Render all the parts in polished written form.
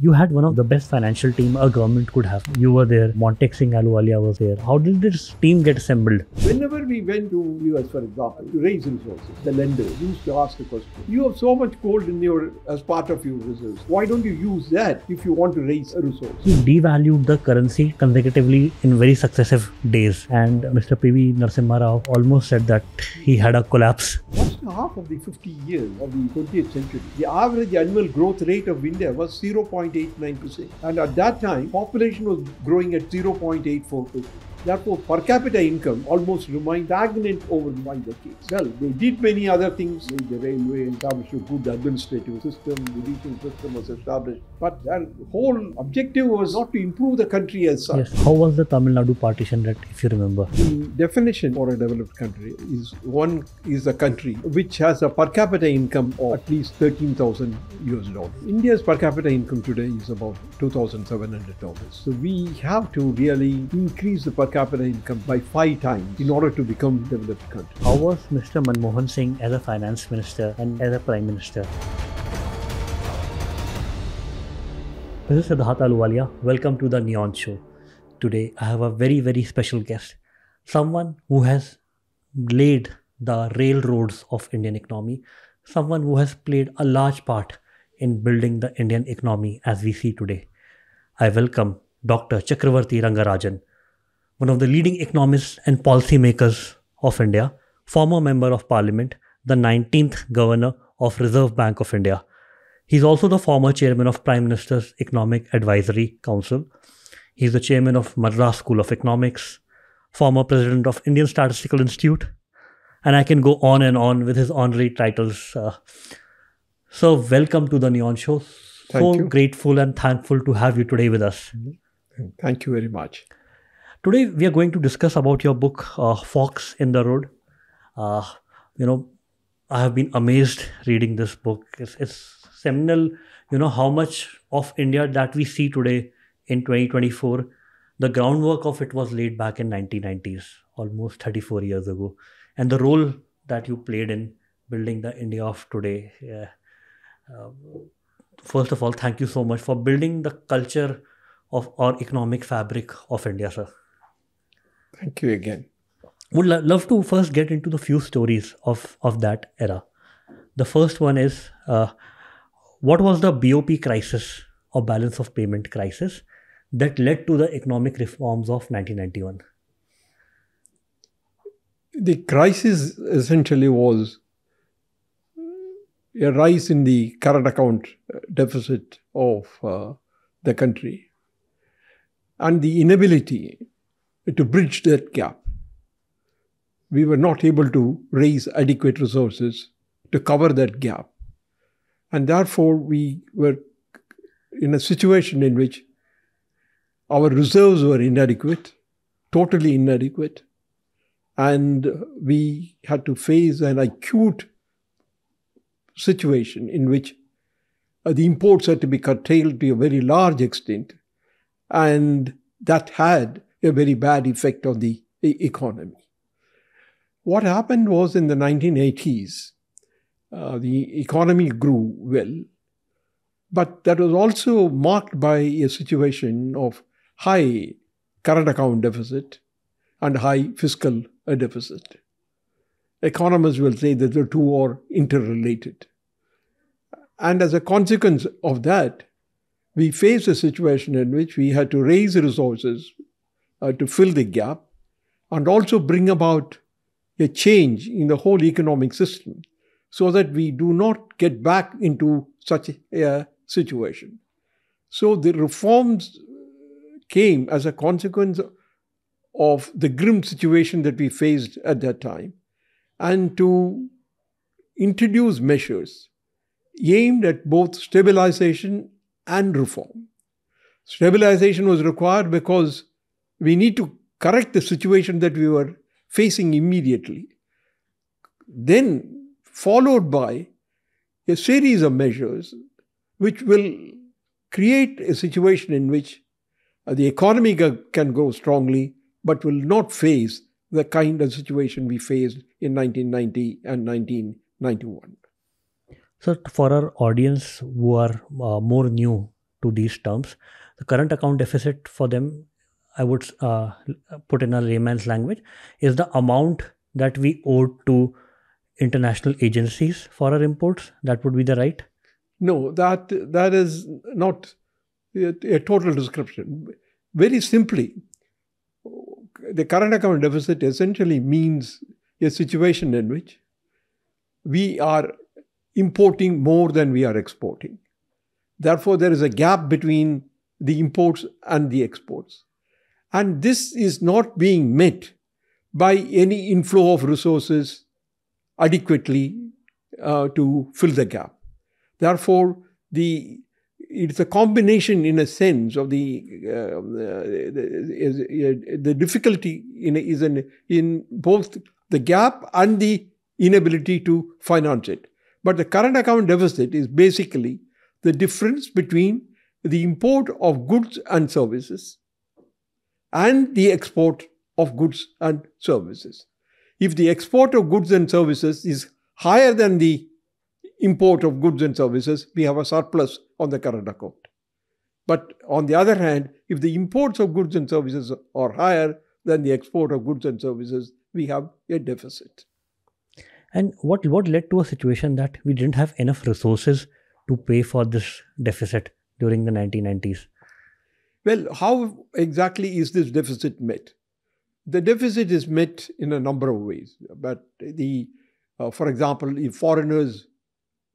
You had one of the best financial team a government could have. You were there, Singh Ahluwalia was there. How did this team get assembled? Whenever we went to US, for example, to raise resources, the lender used to ask the question, you have so much gold in as part of your reserves. Why don't you use that if you want to raise a resource? He devalued the currency consecutively in very successive days. And Mr. P.V. Narasimha Rao almost said that he had a collapse. First half of the 50 years of the 20th century, the average annual growth rate of India was 0.89%. And at that time, population was growing at 0.84%. Therefore, per capita income almost remained stagnant over 5 decades. Well, they did many other things. The railway established a good administrative system, judicial system was established. But their whole objective was not to improve the country as such. Yes. How was the Tamil Nadu partition, that, if you remember? The definition for a developed country is a country which has a per capita income of at least $13,000. India's per capita income today is about $2,700. So we have to really increase the per capita income by 5 times in order to become a developed country. How was Mr. Manmohan Singh as a finance minister and as a prime minister? This is Siddhartha Ahluwalia. Welcome to the Neon Show. Today I have a very, very special guest. Someone who has laid the railroads of Indian economy. Someone who has played a large part in building the Indian economy as we see today. I welcome Dr. Chakravarti Rangarajan, one of the leading economists and policymakers of India, former member of parliament, the 19th governor of Reserve Bank of India. He's also the former chairman of Prime Minister's Economic Advisory Council. He's the chairman of Madras School of Economics, former president of Indian Statistical Institute, and I can go on and on with his honorary titles. So welcome to the Neon Show. Thank you. Grateful and thankful to have you today with us. Thank you very much. Today we are going to discuss about your book, Forks in the Road. I have been amazed reading this book. It's seminal, how much of India that we see today in 2024, the groundwork of it was laid back in 1990s, almost 34 years ago. And the role that you played in building the India of today. First of all, thank you so much for building the culture of our economic fabric of India, sir. Thank you again. Would love to first get into the few stories of that era. The first one is, what was the BOP crisis or balance of payment crisis that led to the economic reforms of 1991? The crisis essentially was a rise in the current account deficit of the country and the inability to bridge that gap. We were not able to raise adequate resources to cover that gap. And therefore, we were in a situation in which our reserves were inadequate, totally inadequate, and we had to face an acute situation in which the imports had to be curtailed to a very large extent, and that had a very bad effect on the economy. What happened was in the 1980s, the economy grew well, but that was also marked by a situation of high current account deficit and high fiscal deficit. Economists will say that the two are interrelated. And as a consequence of that, we faced a situation in which we had to raise resources to fill the gap and also bring about a change in the whole economic system so that we do not get back into such a situation. So the reforms came as a consequence of the grim situation that we faced at that time, and to introduce measures aimed at both stabilization and reform. Stabilization was required because we need to correct the situation that we were facing immediately. Then followed by a series of measures which will create a situation in which the economy can grow strongly but will not face the kind of situation we faced in 1990 and 1991. So for our audience who are more new to these terms. The current account deficit for them, I would put in a layman's language, is the amount that we owe to international agencies for our imports. That would be the right? No, that is not a total description. Very simply, the current account deficit essentially means a situation in which we are importing more than we are exporting. Therefore, there is a gap between the imports and the exports. And this is not being met by any inflow of resources adequately to fill the gap. Therefore, it's a combination, in a sense, of the difficulty is in both the gap and the inability to finance it. But the current account deficit is basically the difference between the import of goods and services and the export of goods and services. If the export of goods and services is higher than the import of goods and services, we have a surplus on the current account. But on the other hand, if the imports of goods and services are higher than the export of goods and services, we have a deficit. And what led to a situation that we didn't have enough resources to pay for this deficit during the 1990s? Well, how exactly is this deficit met? The deficit is met in a number of ways. But for example, if foreigners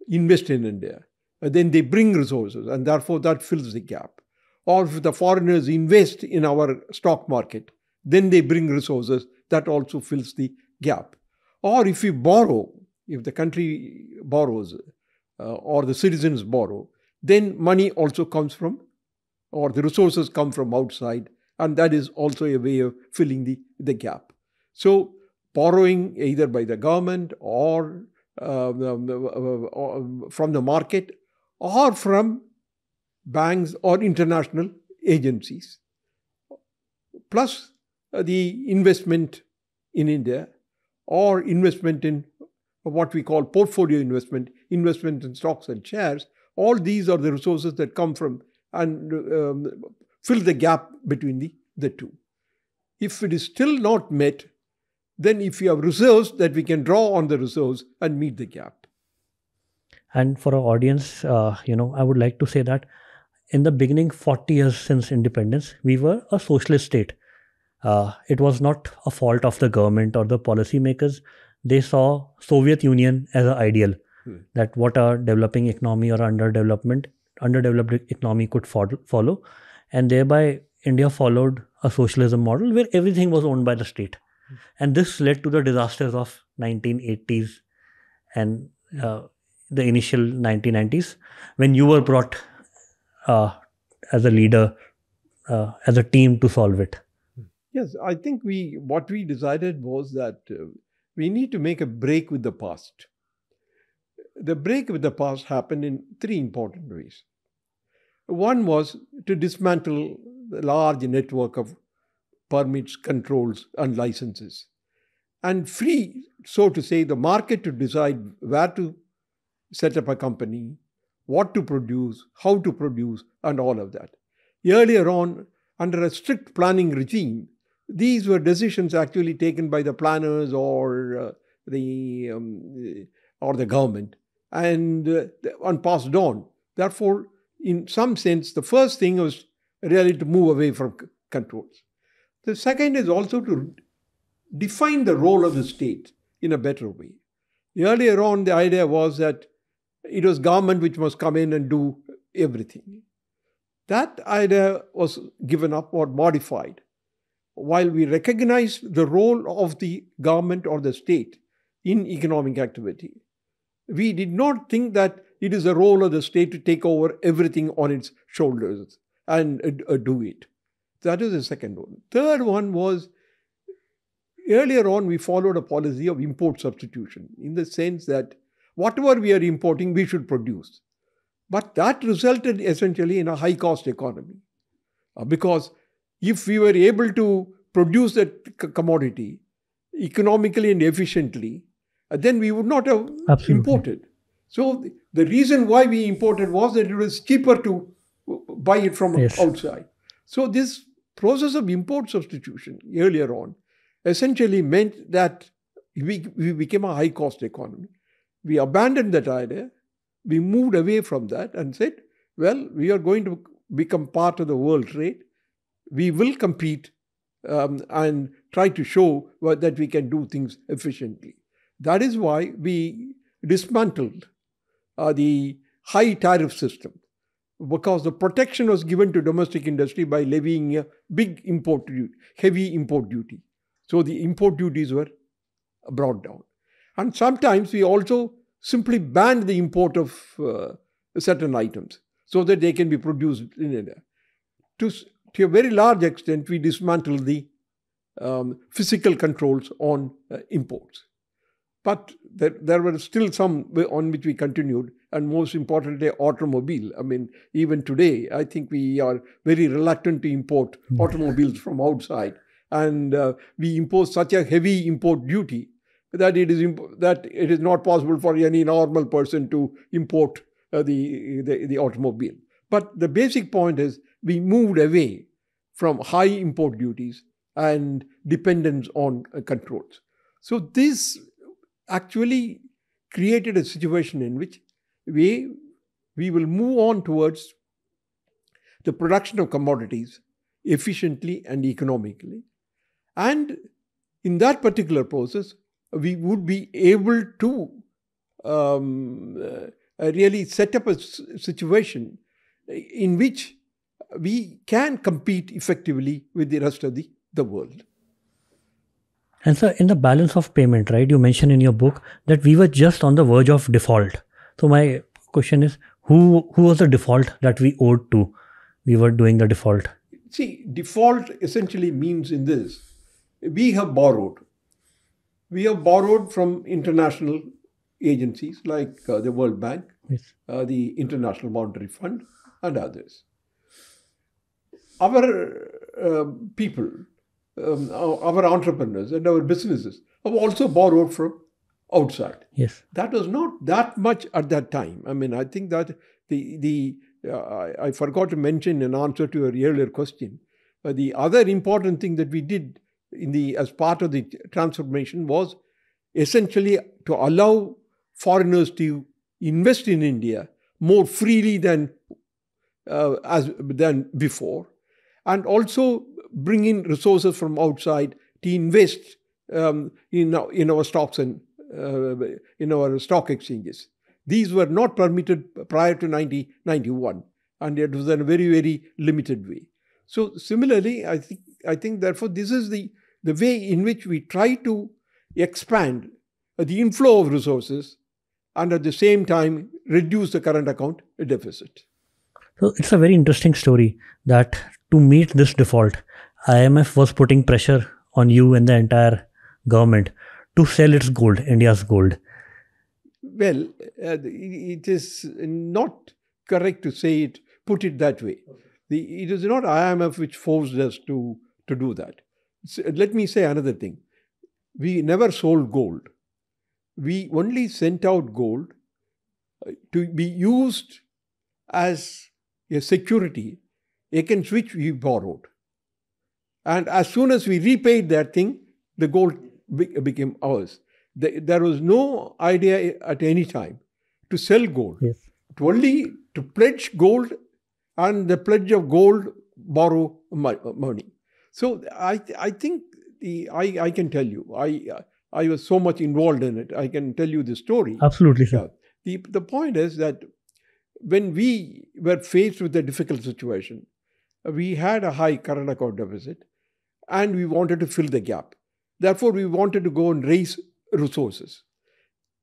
invest in India, then they bring resources, and therefore that fills the gap. Or if the foreigners invest in our stock market, then they bring resources, that also fills the gap. Or if we borrow, if the country borrows or the citizens borrow, then money also comes from, or the resources come from outside, and that is also a way of filling the gap. So borrowing either by the government or from the market or from banks or international agencies, plus the investment in India or investment in what we call portfolio investment in stocks and shares, all these are the resources that come from and fill the gap between the two. If it is still not met, then if we have reserves, that we can draw on the reserves and meet the gap. And for our audience, I would like to say that in the beginning, 40 years since independence, we were a socialist state. It was not a fault of the government or the policymakers. They saw Soviet Union as an ideal, that what a developing economy or underdeveloped economy could follow. And thereby, India followed a socialism model where everything was owned by the state. And this led to the disasters of 1980s and the initial 1990s, when you were brought as a leader, as a team to solve it. Yes, I think what we decided was that we need to make a break with the past. The break with the past happened in three important ways. One was to dismantle the large network of permits, controls, and licenses, and free, so to say, the market to decide where to set up a company, what to produce, how to produce, and all of that. Earlier on, under a strict planning regime, these were decisions actually taken by the planners or the government and passed on. Therefore, in some sense, the first thing was really to move away from controls. The second is also to define the role of the state in a better way. Earlier on, the idea was that it was government which must come in and do everything. That idea was given up or modified. While we recognize the role of the government or the state in economic activity, we did not think that it is the role of the state to take over everything on its shoulders and do it. That is the second one. Third one was, earlier on we followed a policy of import substitution, in the sense that whatever we are importing, we should produce. But that resulted essentially in a high-cost economy. Because if we were able to produce that commodity economically and efficiently, then we would not have imported. So the reason why we imported was that it was cheaper to buy it from Yes. outside. So this process of import substitution earlier on essentially meant that we became a high-cost economy. We abandoned that idea. We moved away from that and said, well, we are going to become part of the world trade. We will compete and try to show that we can do things efficiently. That is why we dismantled the high tariff system, because the protection was given to domestic industry by levying a big heavy import duty. So the import duties were brought down. And sometimes we also simply banned the import of certain items so that they can be produced in India. To a very large extent, we dismantled the physical controls on imports. But there were still some on which we continued, and most importantly, automobile. I mean, even today, I think we are very reluctant to import automobiles from outside. And we impose such a heavy import duty that it is not possible for any normal person to import the automobile. But the basic point is we moved away from high import duties and dependence on controls. So this actually created a situation in which we will move on towards the production of commodities efficiently and economically. And in that particular process, we would be able to really set up a situation in which we can compete effectively with the rest of the world. And so in the balance of payment, right, you mentioned in your book that we were just on the verge of default. So my question is, who was the default that we owed to? We were doing the default. See, default essentially means in this, we have borrowed. We have borrowed from international agencies like the World Bank, Yes. the International Monetary Fund, and others. Our people, our entrepreneurs and our businesses have also borrowed from outside. Yes. That was not that much at that time. I mean, I think that I forgot to mention in answer to your earlier question, the other important thing that we did as part of the transformation was essentially to allow foreigners to invest in India more freely than before, and also bring in resources from outside to invest in our stocks and in our stock exchanges. These were not permitted prior to 1991, and it was in a very, very limited way. So similarly, I think therefore this is the way in which we try to expand the inflow of resources and at the same time reduce the current account deficit. So it's a very interesting story that to meet this default, IMF was putting pressure on you and the entire government to sell its gold, India's gold. Well, it is not correct to put it that way. It is not IMF which forced us to do that. So, let me say another thing. We never sold gold. We only sent out gold to be used as a security against which we borrowed. And as soon as we repaid that thing, the gold became ours. There was no idea at any time to sell gold. Yes. Only to pledge gold, and the pledge of gold borrow money. So I think I can tell you, I was so much involved in it. I can tell you the story. Absolutely, sir. The point is that when we were faced with a difficult situation, we had a high current account deficit, and we wanted to fill the gap. Therefore, we wanted to go and raise resources.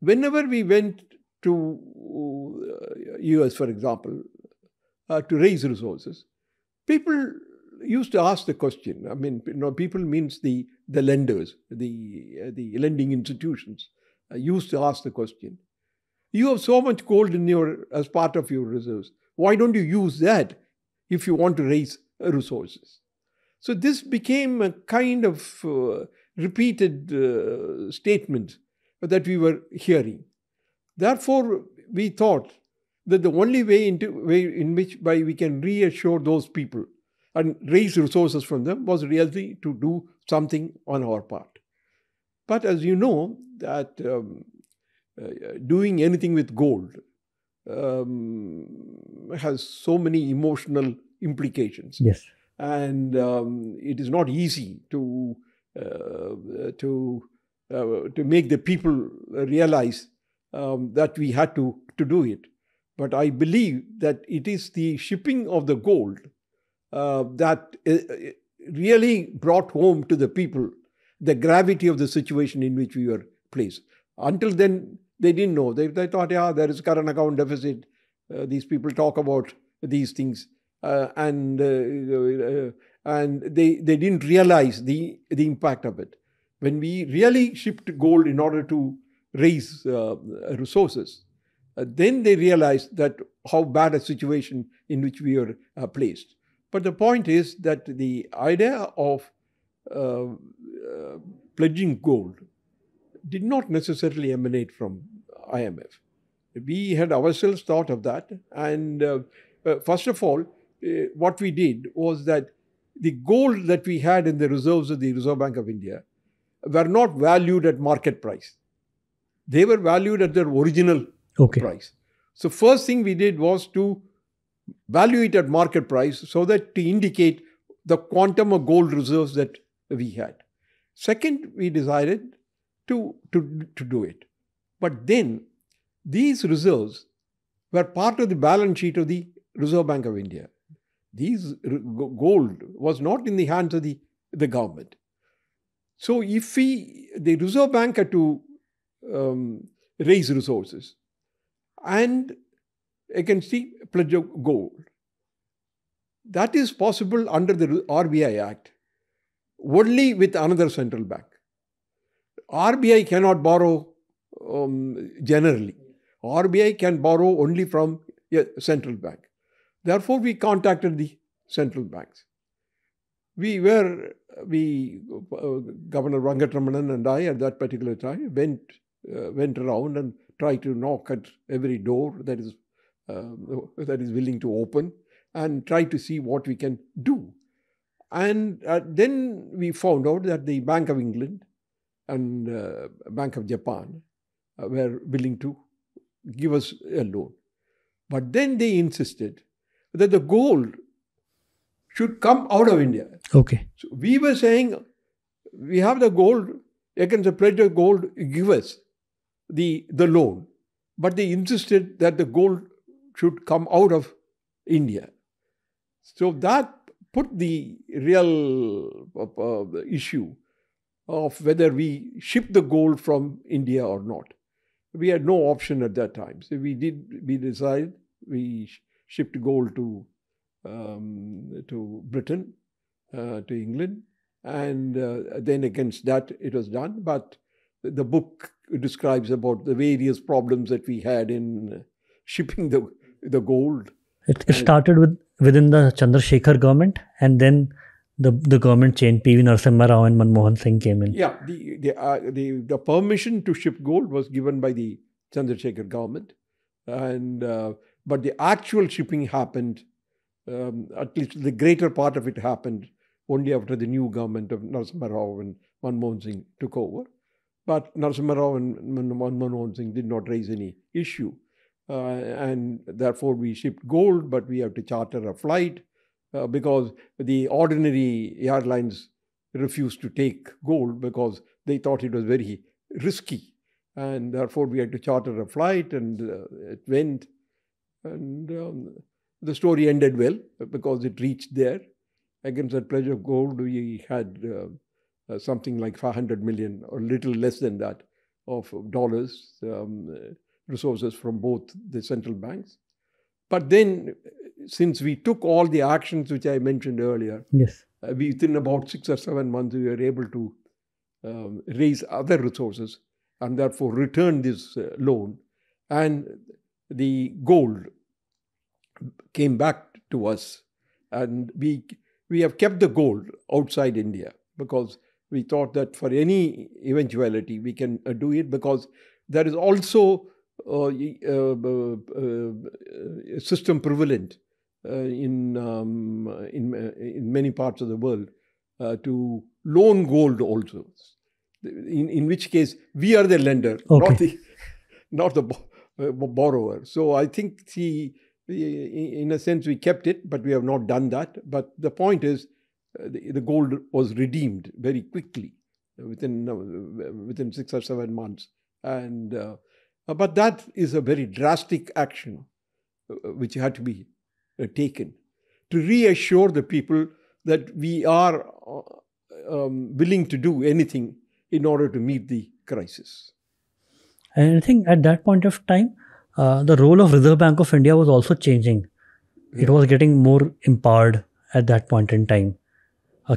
Whenever we went to US, for example, to raise resources, people used to ask the question. I mean, people means the lenders, the lending institutions used to ask the question. You have so much gold as part of your reserves. Why don't you use that if you want to raise resources? So this became a kind of repeated statement that we were hearing. Therefore, we thought that the only way in which we can reassure those people and raise resources from them was really to do something on our part. But as you know, that doing anything with gold has so many emotional implications. Yes. And it is not easy to make the people realize that we had to do it. But I believe that it is the shipping of the gold that really brought home to the people the gravity of the situation in which we were placed. Until then, they didn't know. They thought, yeah, there is current account deficit. These people talk about these things. And they didn't realize the impact of it. When we really shipped gold in order to raise resources, then they realized that how bad a situation in which we were placed. But the point is that the idea of pledging gold did not necessarily emanate from IMF. We had ourselves thought of that. And first of all, what we did was that the gold that we had in the reserves of the Reserve Bank of India were not valued at market price. They were valued at their original price. So first thing we did was to value it at market price so that to indicate the quantum of gold reserves that we had. Second, we decided to do it. But then these reserves were part of the balance sheet of the Reserve Bank of India. These gold was not in the hands of the government. So if the Reserve Bank had to raise resources and against the pledge of gold, that is possible under the RBI Act only with another central bank. RBI cannot borrow generally. RBI can borrow only from a central bank. Therefore, we contacted the central banks. Governor Rangarajan and I at that particular time went around and tried to knock at every door that is willing to open and try to see what we can do. And then we found out that the Bank of England and Bank of Japan were willing to give us a loan. But then they insisted that the gold should come out of India. Okay. So we were saying, we have the gold, against the pledge of gold, give us the loan. But they insisted that the gold should come out of India. So that put the real issue of whether we ship the gold from India or not. We had no option at that time. So we decided we shipped gold to Britain, to England, and then against that it was done. But the book describes about the various problems that we had in shipping the gold. It started within the Chandrasekhar government, and then the government changed. P.V. Narasimha Rao and Manmohan Singh came in. Yeah, the permission to ship gold was given by the Chandrasekhar government, and but the actual shipping happened, at least the greater part of it happened only after the new government of Narasimha Rao and Manmohan Singh took over. But Narasimha Rao and Manmohan Singh did not raise any issue. And therefore we shipped gold, but we have to charter a flight because the ordinary airlines refused to take gold because they thought it was very risky. And therefore we had to charter a flight, and it went. And the story ended well because it reached there. Against that pledge of gold, we had something like 500 million or little less than that of dollars resources from both the central banks. But then, since we took all the actions which I mentioned earlier, yes, within about 6 or 7 months, we were able to raise other resources and therefore return this loan. And the gold came back to us. And we have kept the gold outside India because we thought that for any eventuality, we can do it, because there is also system prevalent in many parts of the world to loan gold also. In which case we are the lender, not the borrower. So I think in a sense we kept it, but we have not done that. But the point is, the gold was redeemed very quickly within 6 or 7 months, and but that is a very drastic action which had to be taken to reassure the people that we are willing to do anything in order to meet the crisis. And I think at that point of time, the role of Reserve Bank of India was also changing. It was getting more empowered at that point in time.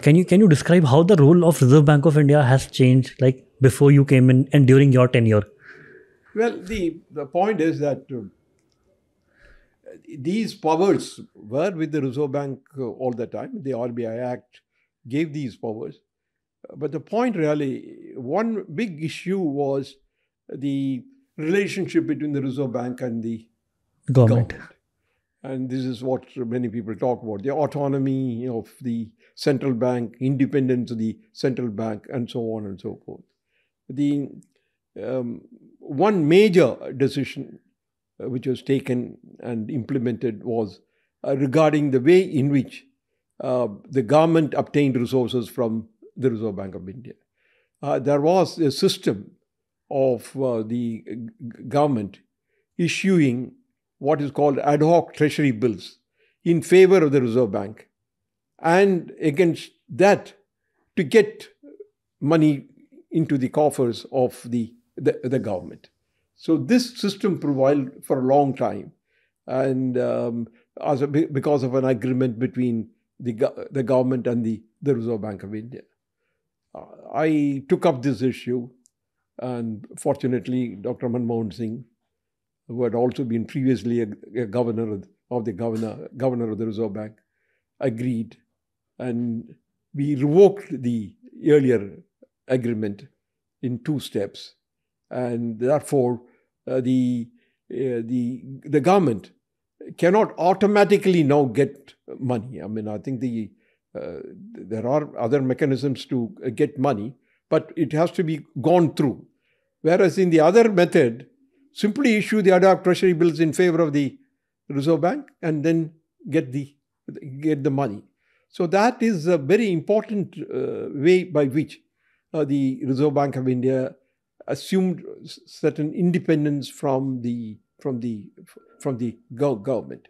Can you describe how the role of Reserve Bank of India has changed, like before you came in and during your tenure? Well, the point is that these powers were with the Reserve Bank all the time. The RBI Act gave these powers. But the point really, one big issue was the relationship between the Reserve Bank and the government. And this is what many people talk about, the autonomy of the central bank, independence of the central bank, and so on and so forth. The one major decision which was taken and implemented was regarding the way in which the government obtained resources from the Reserve Bank of India. There was a system of the government issuing what is called ad hoc treasury bills in favor of the Reserve Bank, and against that to get money into the coffers of the government. So this system prevailed for a long time, and because of an agreement between the government and the Reserve Bank of India. I took up this issue, and fortunately Dr. Manmohan Singh, who had also been previously a governor of the Reserve Bank, agreed, and we revoked the earlier agreement in 2 steps, and therefore the government cannot automatically now get money. I mean, I think there are other mechanisms to get money, but it has to be gone through. Whereas in the other method, simply issue the ad hoc treasury bills in favor of the Reserve Bank and then get the money. So that is a very important way by which the Reserve Bank of India assumed certain independence from the government.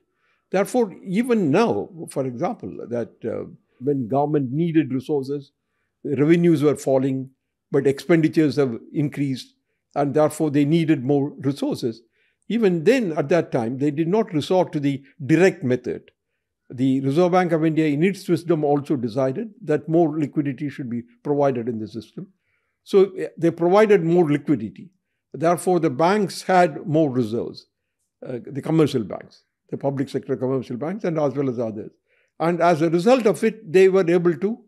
Therefore, even now, for example, that when government needed resources, revenues were falling, but expenditures have increased, and therefore they needed more resources. Even then, at that time, they did not resort to the direct method. The Reserve Bank of India, in its wisdom, also decided that more liquidity should be provided in the system. So they provided more liquidity. Therefore, the banks had more reserves, the commercial banks, the public sector commercial banks, and as well as others. And as a result of it, they were able to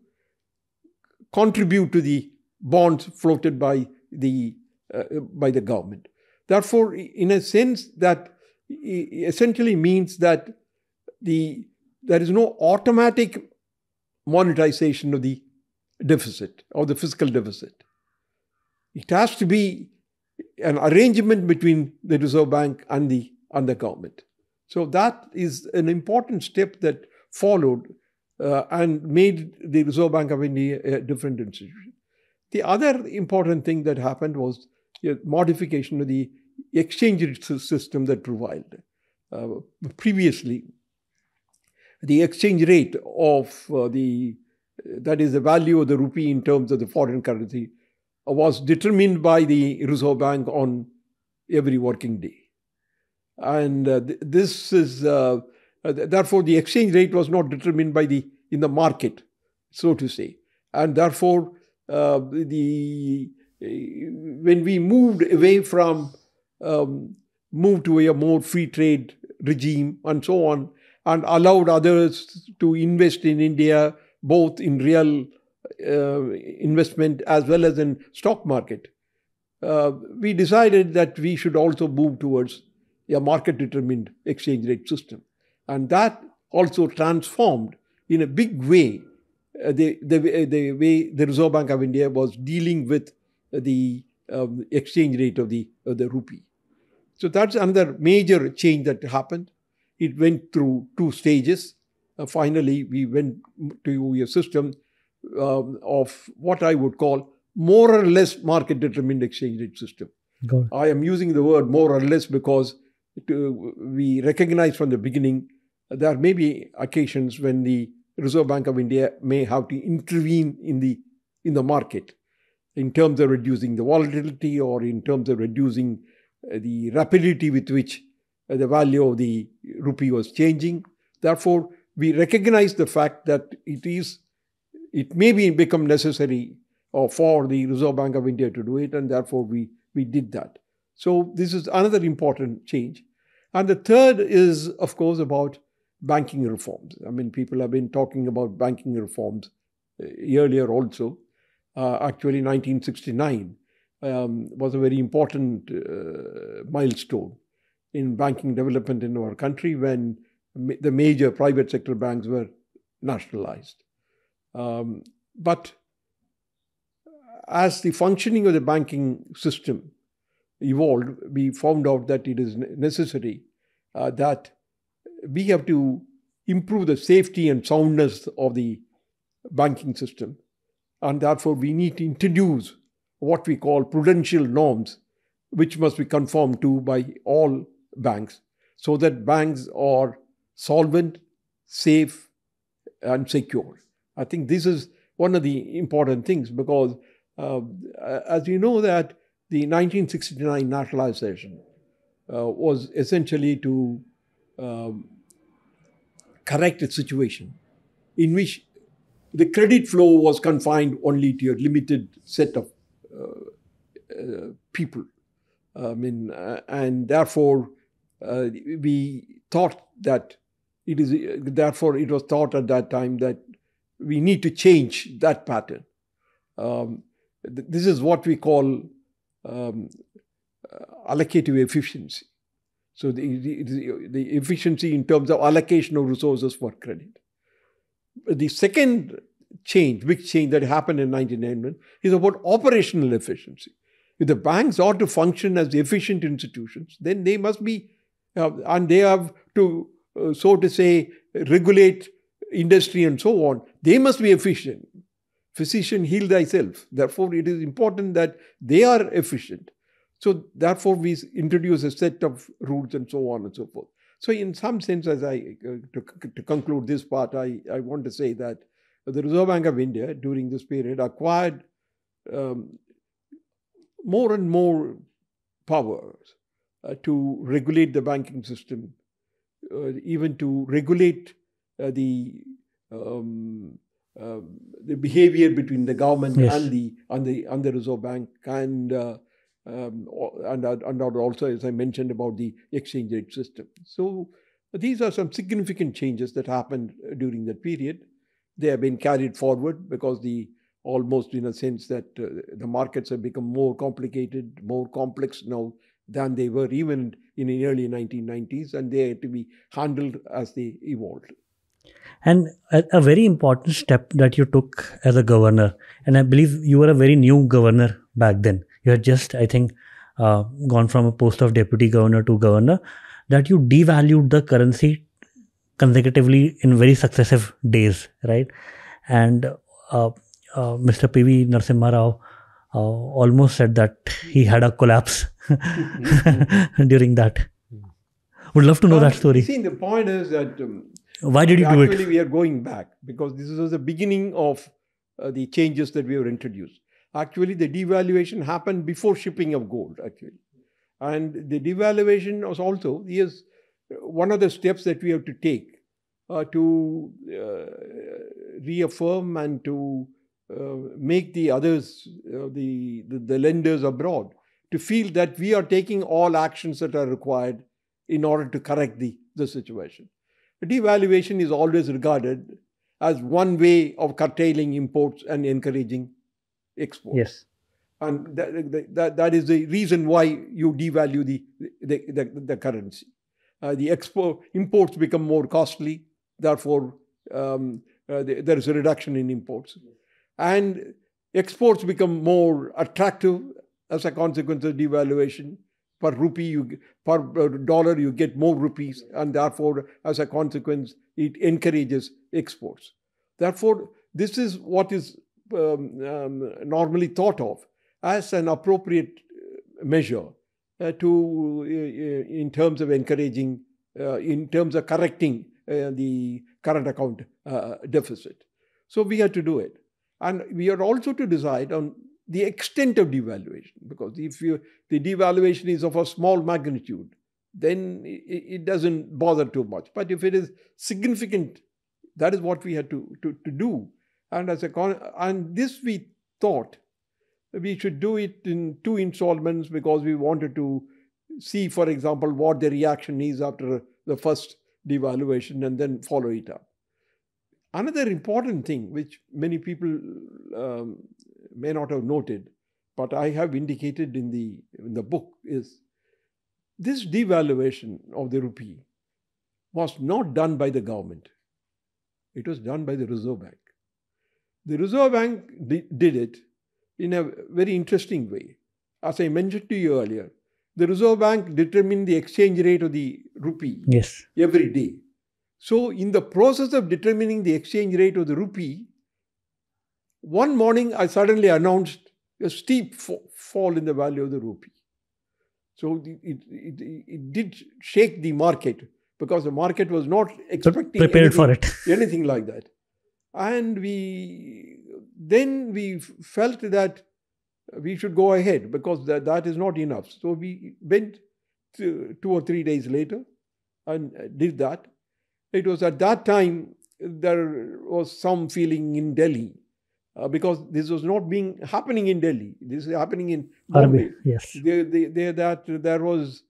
contribute to the bonds floated by the government. Therefore, in a sense, that essentially means that there is no automatic monetization of the deficit, or the fiscal deficit. It has to be an arrangement between the Reserve Bank and the government. So that is an important step that followed and made the Reserve Bank of India a different institution. The other important thing that happened was a modification of the exchange rate system that prevailed. Previously, the exchange rate of that is the value of the rupee in terms of the foreign currency, was determined by the Reserve Bank on every working day. And this is, therefore, the exchange rate was not determined in the market, so to say. And therefore, when we moved to a more free trade regime and so on, and allowed others to invest in India, both in real investment as well as in stock market, we decided that we should also move towards a market-determined exchange rate system. And that also transformed in a big way the way the Reserve Bank of India was dealing with the exchange rate of the rupee. So that's another major change that happened. It went through two stages. Finally, we went to a system of what I would call more or less market-determined exchange rate system. I am using the word more or less because we recognize from the beginning there may be occasions when the Reserve Bank of India may have to intervene in the market in terms of reducing the volatility or in terms of reducing the rapidity with which the value of the rupee was changing. Therefore, we recognize the fact that it may become necessary for the Reserve Bank of India to do it, and therefore we did that. So this is another important change. And the third is, of course, about banking reforms. I mean, people have been talking about banking reforms earlier also. Actually, 1969 was a very important milestone in banking development in our country when the major private sector banks were nationalized. But as the functioning of the banking system evolved, we found out that it is necessary that we have to improve the safety and soundness of the banking system. And therefore, we need to introduce what we call prudential norms, which must be conformed to by all banks, so that banks are solvent, safe, and secure. I think this is one of the important things because, as you know, that the 1969 nationalization was essentially to correct a situation in which the credit flow was confined only to a limited set of people. And therefore, we thought that therefore it was thought at that time that we need to change that pattern. This is what we call allocative efficiency. So the efficiency in terms of allocation of resources for credit. The second change, big change that happened in 1991 is about operational efficiency. If the banks are to function as efficient institutions, then they must be, and they have to, so to say, regulate industry and so on. They must be efficient. Physician, heal thyself. Therefore, it is important that they are efficient. So, therefore, we introduce a set of rules and so on and so forth. So, in some sense, as to conclude this part, I want to say that the Reserve Bank of India during this period acquired more and more powers to regulate the banking system, even to regulate the behavior between the government and the Reserve Bank, and also, as I mentioned, about the exchange rate system. So these are some significant changes that happened during that period. They have been carried forward because almost in a sense that the markets have become more complicated, more complex now than they were even in the early 1990s, and they had to be handled as they evolved. And a very important step that you took as a governor, and I believe you were a very new governor back then. You had just, I think, gone from a post of deputy governor to governor, that you devalued the currency consecutively in very successive days, right? And Mr. P.V. Narasimha Rao almost said that he had a collapse during that. Would love to know that story. See, the point is that why did you do it? Actually, we are going back because this was the beginning of the changes that we were introduced. Actually, the devaluation happened before shipping of gold, actually. And the devaluation was also, one of the steps that we have to take to reaffirm and to make the others, the lenders abroad, to feel that we are taking all actions that are required in order to correct the situation. Devaluation is always regarded as one way of curtailing imports and encouraging exports. Yes. And that is the reason why you devalue the currency. The imports become more costly, therefore there is a reduction in imports. And exports become more attractive as a consequence of devaluation. Per rupee, per dollar, you get more rupees, and therefore, as a consequence, it encourages exports. Therefore, this is what is normally thought of as an appropriate measure in terms of encouraging, in terms of correcting the current account deficit. So we had to do it. And we are also to decide on the extent of devaluation, because if the devaluation is of a small magnitude, then it doesn't bother too much. But if it is significant, that is what we had to do. And and this we thought we should do it in 2 installments, because we wanted to see, for example, what the reaction is after the first devaluation and then follow it up. Another important thing which many people may not have noted, but I have indicated in the book, is this devaluation of the rupee was not done by the government. It was done by the Reserve Bank. The Reserve Bank did it in a very interesting way. As I mentioned to you earlier, the Reserve Bank determined the exchange rate of the rupee every day. So in the process of determining the exchange rate of the rupee, one morning I suddenly announced a steep fall in the value of the rupee. So it did shake the market, because the market was not expecting anything like that. And then we felt that we should go ahead, because that is not enough. So we went 2 or 3 days later and did that. It was at that time there was some feeling in Delhi, because this was not happening in Delhi. This is happening in Bombay. Yes. There was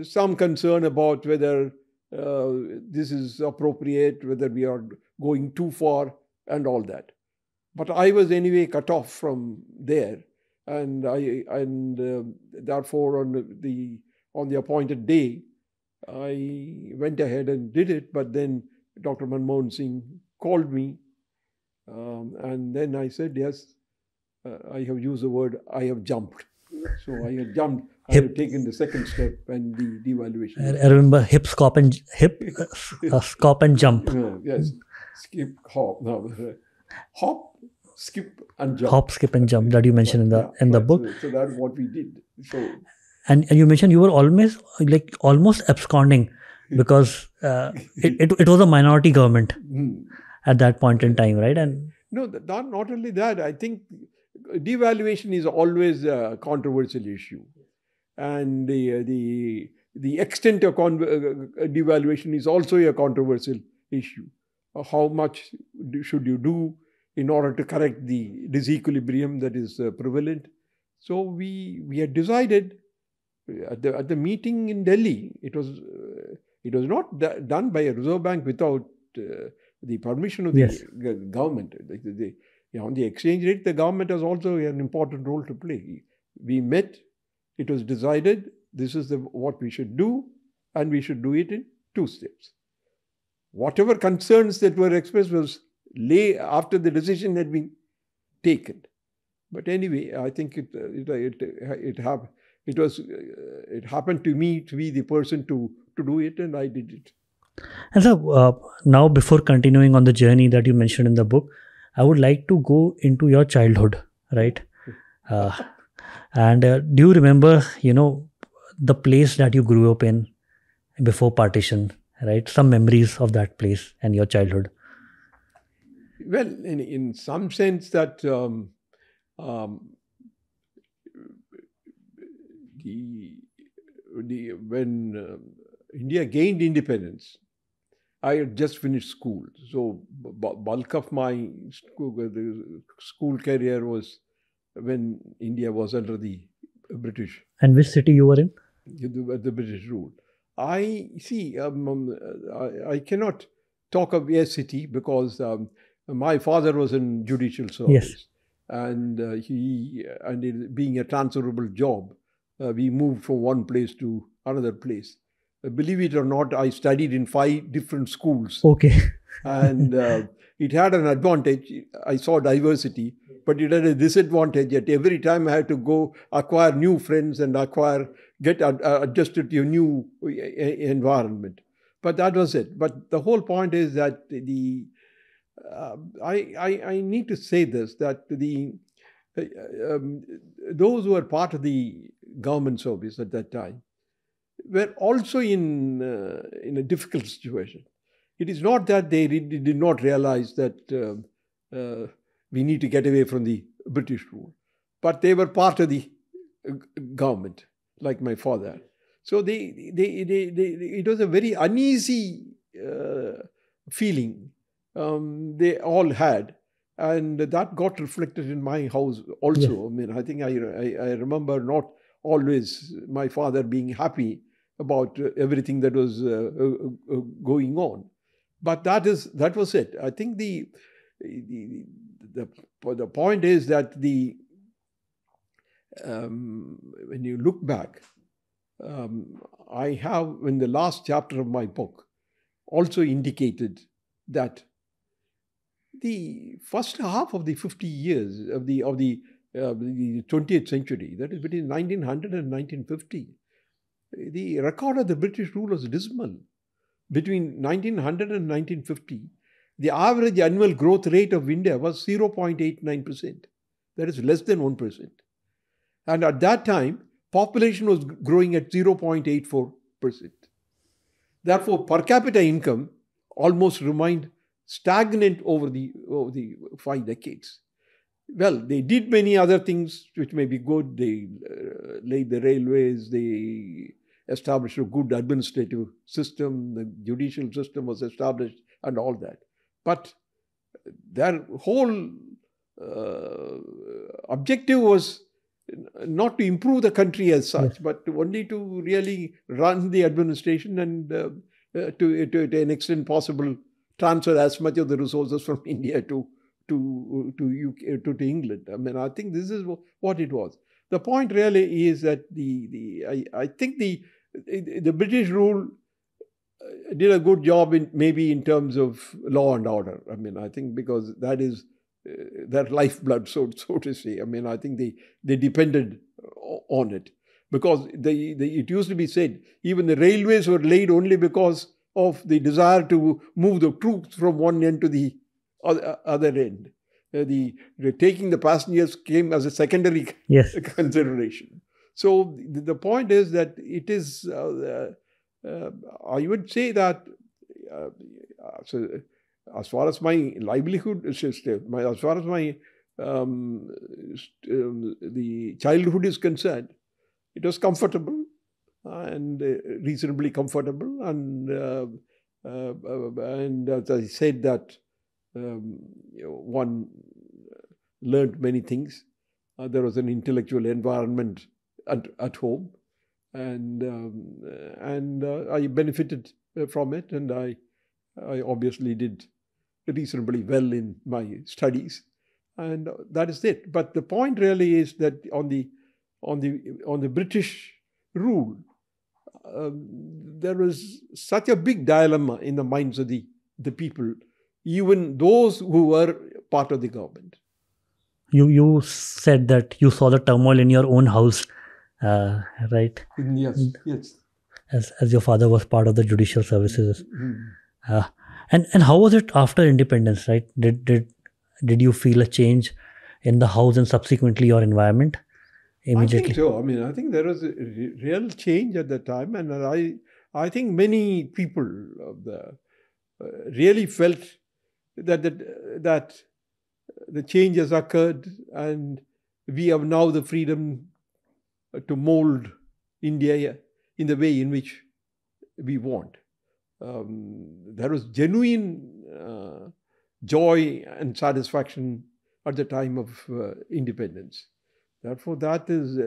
some concern about whether this is appropriate, whether we are going too far and all that. But I was anyway cut off from there, and therefore on the appointed day, I went ahead and did it. But then Dr. Manmohan Singh called me, and then I said, yes, I have used the word, I have jumped. So I had jumped. I had taken the second step, and the devaluation. I remember skip and jump. Yes, skip, hop. No, hop, skip, and jump. Hop, skip, and jump that you mentioned in the book. So that's what we did. So. And you mentioned you were almost absconding, because it was a minority government at that point in time, right? And no, not only that. I think devaluation is always a controversial issue, and the extent of devaluation is also a controversial issue. How much should you do in order to correct the disequilibrium that is prevalent? So we had decided at the meeting in Delhi. It was not done by a Reserve Bank without the permission of the government. On the exchange rate, the government has also an important role to play. We met. It was decided this is what we should do, and we should do it in 2 steps. Whatever concerns that were expressed was after the decision had been taken. But anyway, I think it happened to me to be the person to do it, and I did it. And so now, before continuing on the journey that you mentioned in the book, I would like to go into your childhood, right? And do you remember, the place that you grew up in before partition, right? Some memories of that place and your childhood. Well, in some sense that when India gained independence, I had just finished school. So bulk of my school career was when India was under the British. And which city you were in? The British rule. I see. I cannot talk of a city, because my father was in judicial service. Yes. and it being a transferable job, we moved from one place to another place. Believe it or not, I studied in 5 different schools. Okay. And it had an advantage. I saw diversity, but it had a disadvantage. At every time I had to go acquire new friends and get adjusted to a new environment. But that was it. But the whole point is that I need to say this, that those who were part of the government service at that time were also in a difficult situation. It is not that they did not realize that we need to get away from the British rule, but they were part of the government, like my father. So it was a very uneasy feeling they all had, and that got reflected in my house also. Yeah. I mean, I think I remember not always my father being happy about everything that was going on, but that was it. I think the point is that when you look back, I have in the last chapter of my book also indicated that the first half of the 50 years of the 20th century, that is between 1900 and 1950, the record of the British rule was dismal. Between 1900 and 1950, the average annual growth rate of India was 0.89%. That is less than 1%. And at that time, population was growing at 0.84%. Therefore, per capita income almost remained stagnant over the 5 decades. Well, they did many other things which may be good. They laid the railways, they established a good administrative system, the judicial system was established and all that. But their whole objective was not to improve the country as such, yes, but only to really run the administration and to an extent possible transfer as much of the resources from India to England. I mean, I think this is what it was. The point really is that I think the British rule did a good job maybe in terms of law and order. I mean, I think because that is their lifeblood, so to say. I mean, I think they depended on it, because it used to be said even the railways were laid only because of the desire to move the troops from one end to the other end. Taking the passengers came as a secondary, yes, consideration. So the point is that it is, I would say that so as far as my livelihood, as far as my the childhood is concerned, it was comfortable and reasonably comfortable, and as I said that one learned many things. There was an intellectual environment at home, and I benefited from it, and I obviously did reasonably well in my studies, and that is it. But the point really is that on the British rule, there was such a big dilemma in the minds of the people, even those who were part of the government. You said that you saw the turmoil in your own house, right? Yes. As your father was part of the judicial services. Mm-hmm. And how was it after independence, right? Did you feel a change in the house and subsequently your environment immediately? I think so. I mean, I think there was a real change at that time, and I think many people really felt that the change has occurred, and we have now the freedom to mold India in the way in which we want. There was genuine joy and satisfaction at the time of independence. Therefore, that is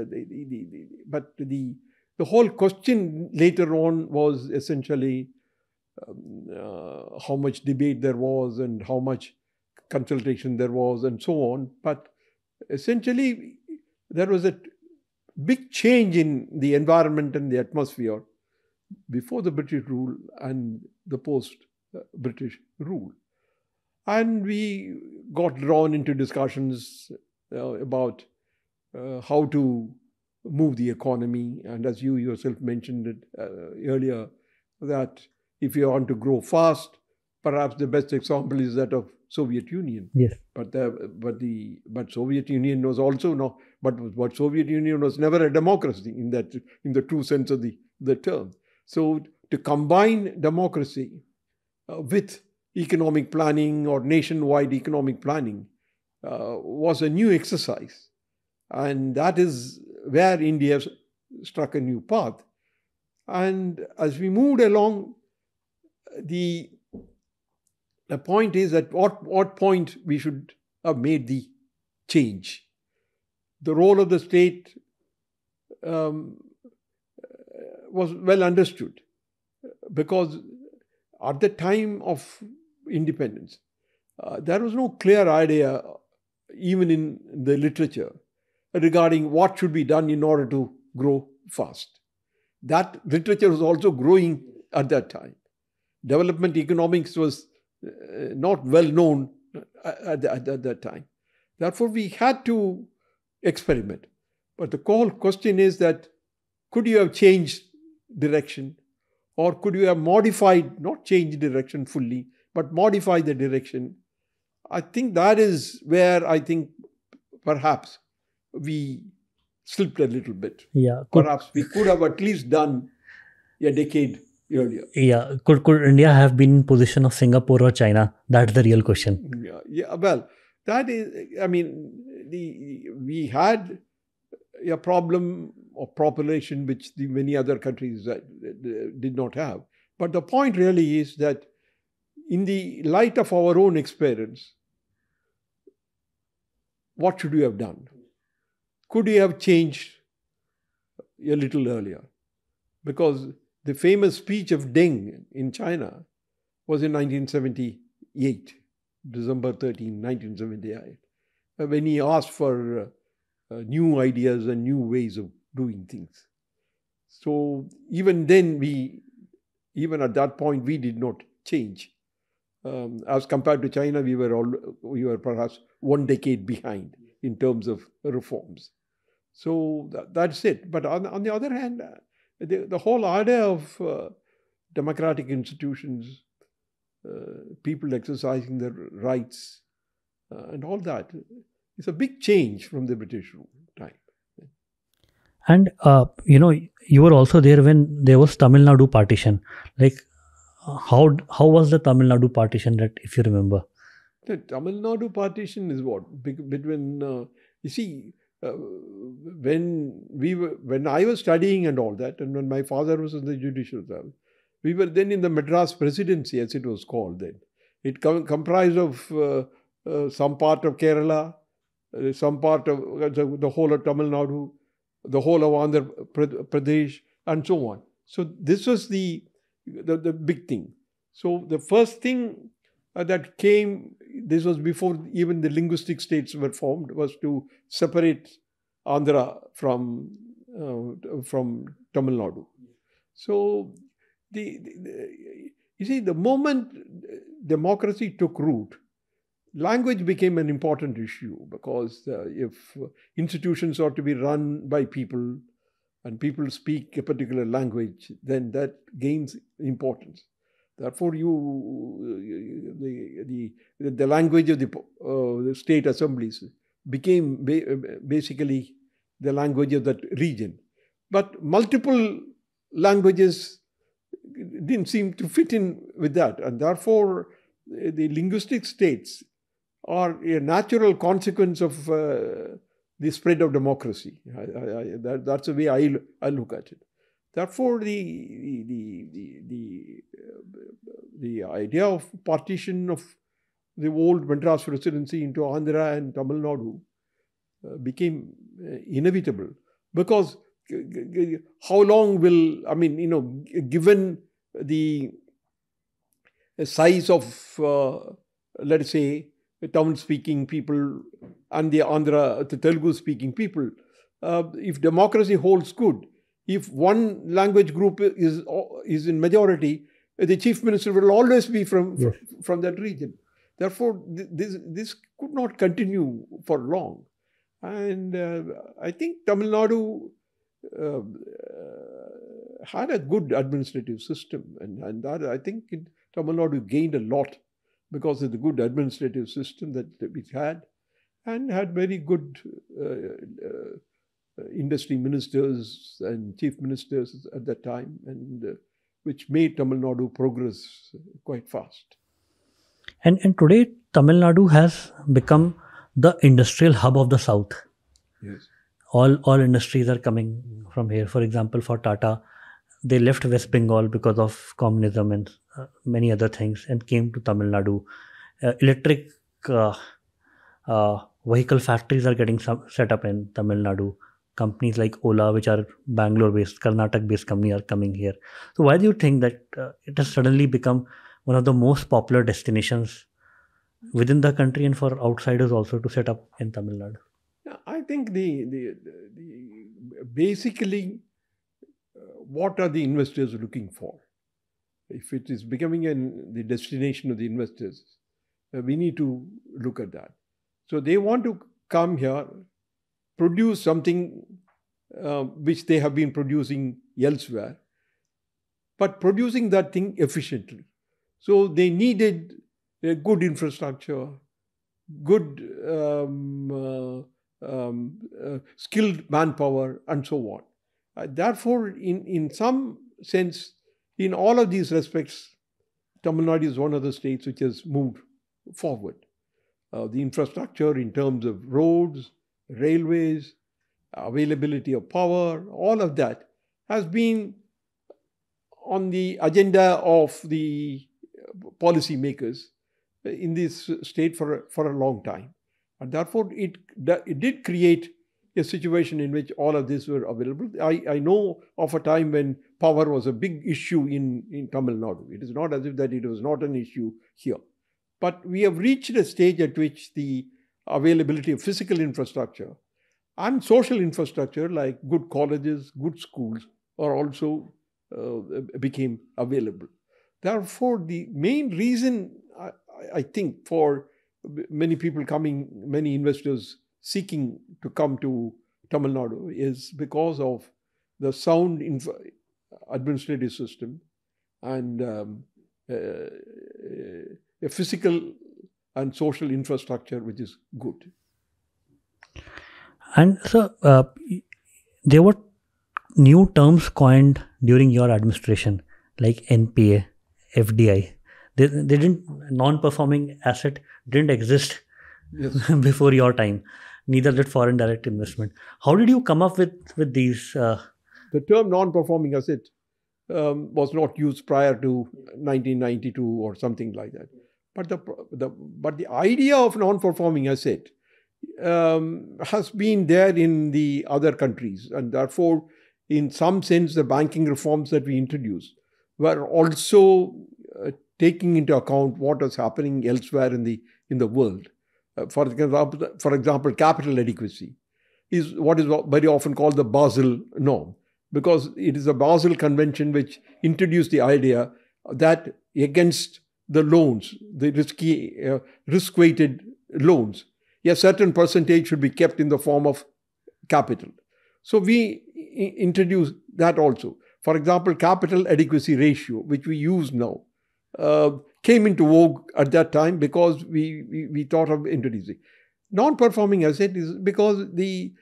but the whole question later on was essentially how much debate there was and how much consultation there was and so on. But essentially there was a big change in the environment and the atmosphere before the British rule and the post-British rule. And we got drawn into discussions about how to move the economy. And as you yourself mentioned it earlier, that if you want to grow fast, perhaps the best example is that of Soviet Union. Yes. But Soviet Union was also not. But Soviet Union was never a democracy in the true sense of the term. So to combine democracy with economic planning or nationwide economic planning was a new exercise, and that is where India struck a new path. And as we moved along, the point is at what point we should have made the change. The role of the state was well understood, because at the time of independence, there was no clear idea, even in the literature, regarding what should be done in order to grow fast. That literature was also growing at that time. Development economics was not well known at that time. Therefore, we had to experiment. But the core question is that could you have changed direction, or could you have modified, not changed direction fully, but modified the direction? I think that is where I think perhaps we slipped a little bit. Yeah. Perhaps we could have at least done a decade earlier. Yeah. Could India have been in position of Singapore or China? That's the real question. Yeah. Well, that is, I mean, we had a problem of population which many other countries did not have. But the point really is that in the light of our own experience, what should we have done? Could we have changed a little earlier? Because the famous speech of Deng in China was in 1978, December 13, 1978, when he asked for new ideas and new ways of doing things. So even then, even at that point, we did not change. As compared to China, we were perhaps 1 decade behind in terms of reforms. So that's it. But on the other hand, the whole idea of democratic institutions, people exercising their rights, and all that, is a big change from the British rule time. And you were also there when there was Tamil Nadu partition. Like, how was the Tamil Nadu partition, that if you remember? The Tamil Nadu partition is what? Between, you see, when I was studying and all that, and when my father was in the judicial service, we were then in the Madras Presidency, as it was called then. It comprised of some part of Kerala, some part of the whole of Tamil Nadu, the whole of Andhra Pradesh, and so on. So this was the big thing. So the first thing that came, this was before even the linguistic states were formed, was to separate Andhra from Tamil Nadu. So you see, the moment democracy took root, language became an important issue, because if institutions are to be run by people and people speak a particular language, then that gains importance. Therefore, the language of the state assemblies became basically the language of that region. But multiple languages didn't seem to fit in with that, and therefore the linguistic states are a natural consequence of the spread of democracy. That's the way I look at it. Therefore, the idea of partition of the old Madras Presidency into Andhra and Tamil Nadu became inevitable, because how long will, given the size of, let's say, Tamil-speaking people and the Andhra, the Telugu-speaking people, if democracy holds good, if one language group is in majority, the chief minister will always be from that region. Therefore, this could not continue for long. And I think Tamil Nadu had a good administrative system, and that, I think Tamil Nadu gained a lot because of the good administrative system that it had, and had very good industry ministers and chief ministers at that time, and which made Tamil Nadu progress quite fast. And today, Tamil Nadu has become the industrial hub of the South. Yes. All industries are coming from here. For example, for Tata, they left West Bengal because of communism and many other things and came to Tamil Nadu. Electric vehicle factories are getting set up in Tamil Nadu. Companies like Ola, which are Bangalore-based, Karnataka-based company, are coming here. So why do you think that it has suddenly become one of the most popular destinations within the country and for outsiders also to set up in Tamil Nadu? I think the basically, what are the investors looking for? If it is becoming the destination of the investors, we need to look at that. So they want to come here, produce something which they have been producing elsewhere, but producing that thing efficiently. So they needed a good infrastructure, good skilled manpower, and so on. Therefore, in some sense, in all of these respects, Tamil Nadu is one of the states which has moved forward. The infrastructure in terms of roads, railways, availability of power, all of that has been on the agenda of the policy makers in this state for a long time. And therefore, it did create a situation in which all of this were available. I know of a time when power was a big issue in Tamil Nadu. It is not as if that it was not an issue here. But we have reached a stage at which the availability of physical infrastructure and social infrastructure like good colleges, good schools are also became available. Therefore, the main reason I think for many people coming, many investors seeking to come to Tamil Nadu is because of the sound administrative system and a physical and social infrastructure which is good. And so there were new terms coined during your administration like NPA, FDI. They didn't, non-performing asset didn't exist before your time. Neither did foreign direct investment. How did you come up with these? The term non-performing asset was not used prior to 1992 or something like that. But the idea of non-performing asset has been there in the other countries, and therefore, in some sense, the banking reforms that we introduced were also taking into account what was happening elsewhere in the world. For example, capital adequacy is what is very often called the Basel norm, because it is a Basel Convention which introduced the idea that against the loans, the risk-weighted loans, a certain percentage should be kept in the form of capital. So we introduced that also. For example, capital adequacy ratio, which we use now, came into vogue at that time because we thought of introducing. Non-performing asset is because the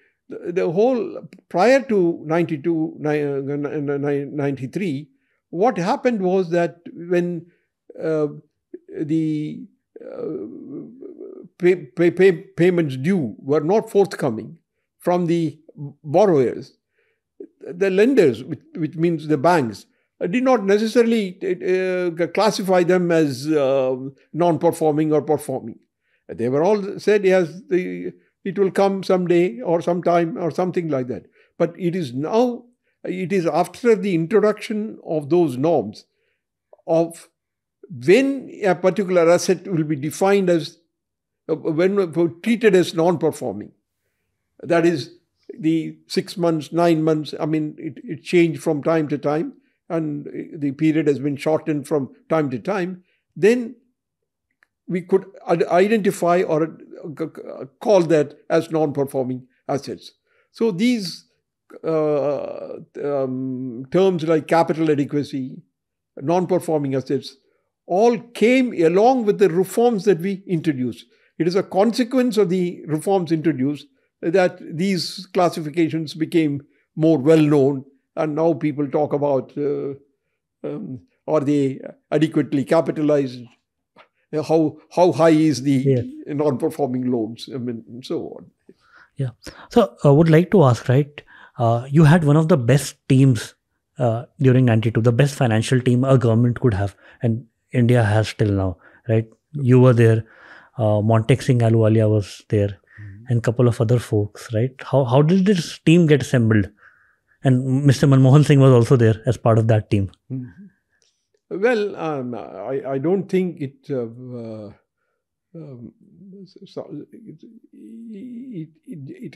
whole, prior to 92, 93, what happened was that when the payments due were not forthcoming from the borrowers, the lenders, which means the banks, did not necessarily classify them as non-performing or performing. They were all said, yes, it will come someday or sometime or something like that. But it is after the introduction of those norms of when a particular asset will be defined as were treated as non-performing. That is, the 6 months, 9 months, I mean, it changed from time to time, and the period has been shortened from time to time. Then we could identify or call that as non-performing assets. So these terms like capital adequacy, non-performing assets, all came along with the reforms that we introduced. It is a consequence of the reforms introduced that these classifications became more well-known, and now people talk about are they adequately capitalized, how high is the non-performing loans, I mean, and so on. Yeah. So I would like to ask, right, you had one of the best teams during 92, the best financial team a government could have, and India has till now, right? You were there, Montek Singh Ahluwalia was there, and a couple of other folks, right? How did this team get assembled? And Mr. Manmohan Singh was also there as part of that team. Well, I don't think it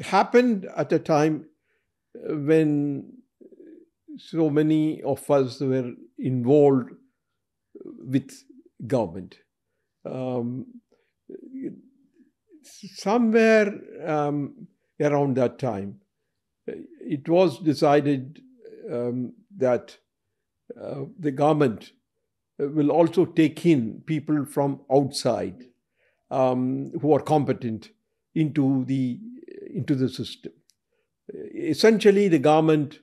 happened at a time when so many of us were involved with government. Somewhere around that time, it was decided that the government will also take in people from outside who are competent into the system. Essentially, the government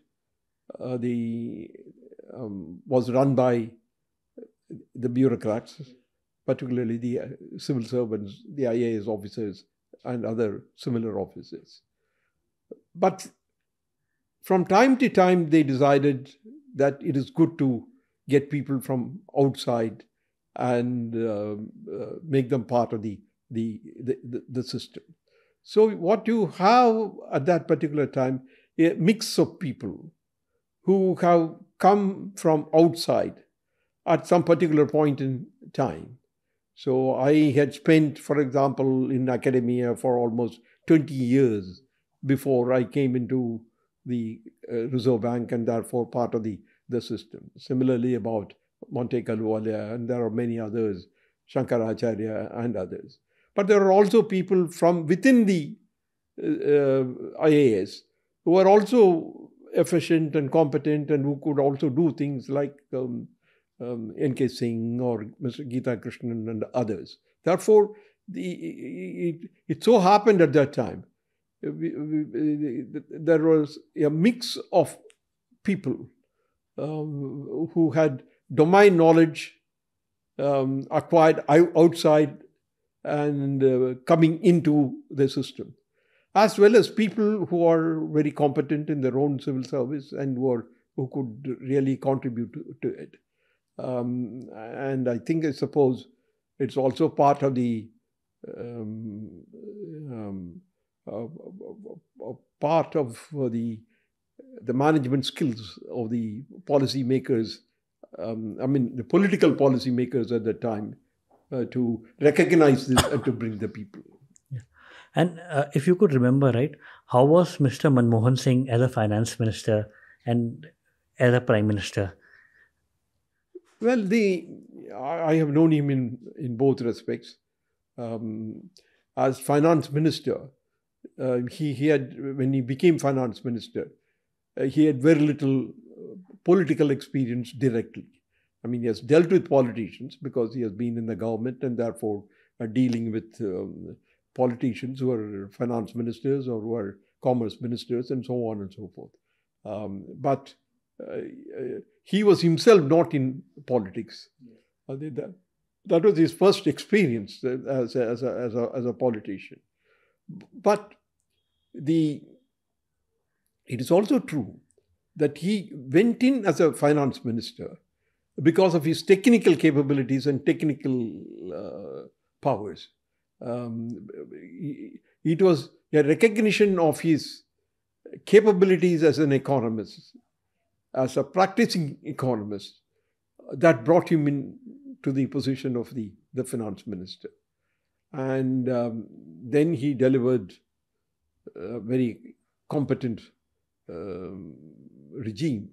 was run by the bureaucrats, particularly the civil servants, the IAS officers, and other similar officers. But from time to time, they decided that it is good to get people from outside and make them part of the system. So what you have at that particular time, a mix of people who have come from outside at some particular point in time. So I had spent, for example, in academia for almost 20 years before I came into the Reserve Bank and therefore part of the system. Similarly about Montek Ahluwalia, and there are many others, Shankaracharya and others. But there are also people from within the IAS who are also efficient and competent and who could also do things like N.K. Singh or Mr. Geeta Krishnan and others. Therefore, it so happened at that time, there was a mix of people who had domain knowledge acquired outside and coming into the system, as well as people who are very competent in their own civil service and who could really contribute to it. And I think, I suppose, it's also part of the the management skills of the policy makers. The political policy makers at that time to recognize this and to bring the people. Yeah. And if you could remember, right, how was Mr. Manmohan Singh as a finance minister and as a prime minister? Well, I have known him in both respects. As finance minister, he had, when he became finance minister, he had very little political experience directly. I mean, he has dealt with politicians because he has been in the government and therefore dealing with politicians who are finance ministers or who are commerce ministers and so on and so forth. But he was himself not in politics. That was his first experience as a politician. But it is also true that he went in as a finance minister because of his technical capabilities and technical powers. It was a recognition of his capabilities as an economist, as a practicing economist, that brought him in to the position of the finance minister. And then he delivered a very competent regime.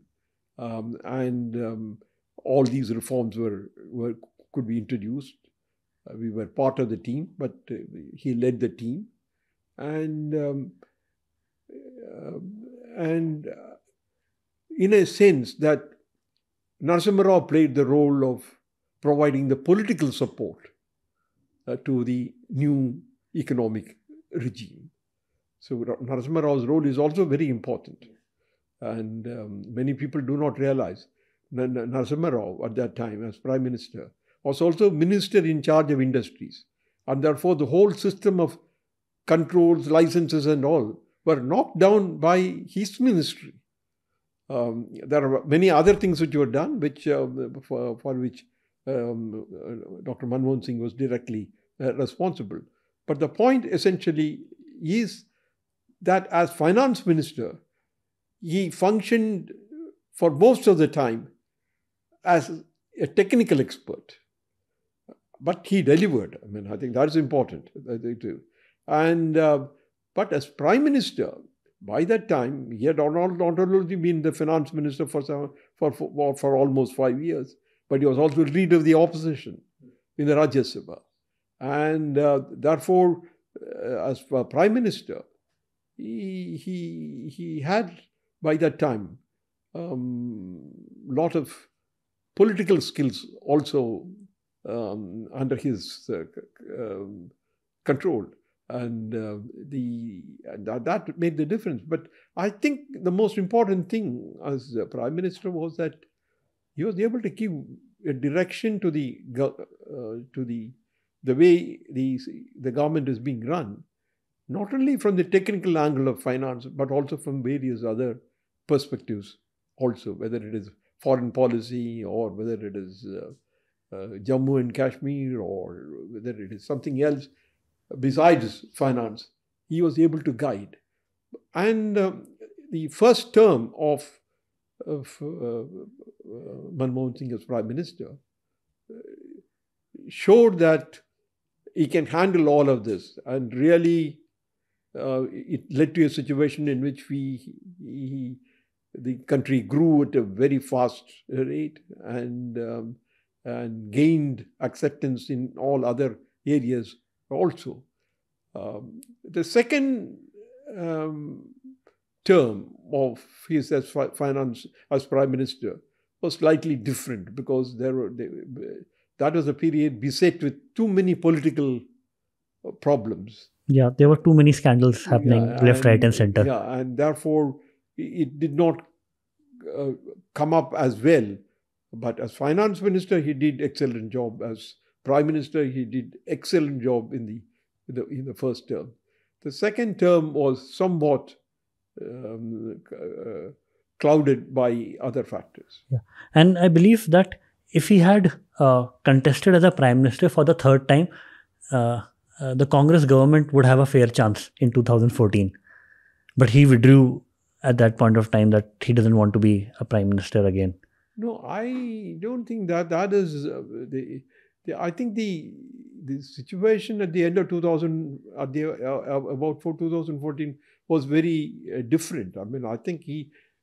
All these reforms could be introduced. We were part of the team, but he led the team. And in a sense that Narasimha Rao played the role of providing the political support to the new economic regime. So Narasimha Rao's role is also very important. And many people do not realize Narasimha Rao at that time as Prime Minister was also Minister in charge of industries. And therefore the whole system of controls, licenses and all were knocked down by his ministry. There are many other things which were done which for which Dr. Manmohan Singh was directly responsible. But the point essentially is that as finance minister, he functioned for most of the time as a technical expert. But he delivered. I mean, I think that's important. But as Prime Minister, by that time, he had not only been the finance minister for almost 5 years, but he was also leader of the opposition in the Rajya Sabha. And therefore, as Prime Minister, he had by that time lot of political skills also under his control. And that made the difference. But I think the most important thing as Prime Minister was that he was able to give a direction to the way the government is being run, not only from the technical angle of finance, but also from various other perspectives also, whether it is foreign policy or whether it is Jammu and Kashmir or whether it is something else. Besides finance, he was able to guide. And the first term of Manmohan Singh as Prime Minister showed that he can handle all of this. And really, it led to a situation in which the country grew at a very fast rate and gained acceptance in all other areas also. The second term of his as finance as Prime Minister was slightly different because that was a period beset with too many political problems. Yeah, there were too many scandals happening left, right and center. Yeah, and therefore it did not come up as well. But as Finance Minister, he did excellent job. As Prime Minister, he did excellent job in the first term. The second term was somewhat clouded by other factors. Yeah. And I believe that if he had contested as a Prime Minister for the third time, the Congress government would have a fair chance in 2014. But he withdrew at that point of time that he doesn't want to be a Prime Minister again. No, I don't think that is I think the situation at the end of 2014 was very different. I mean, I think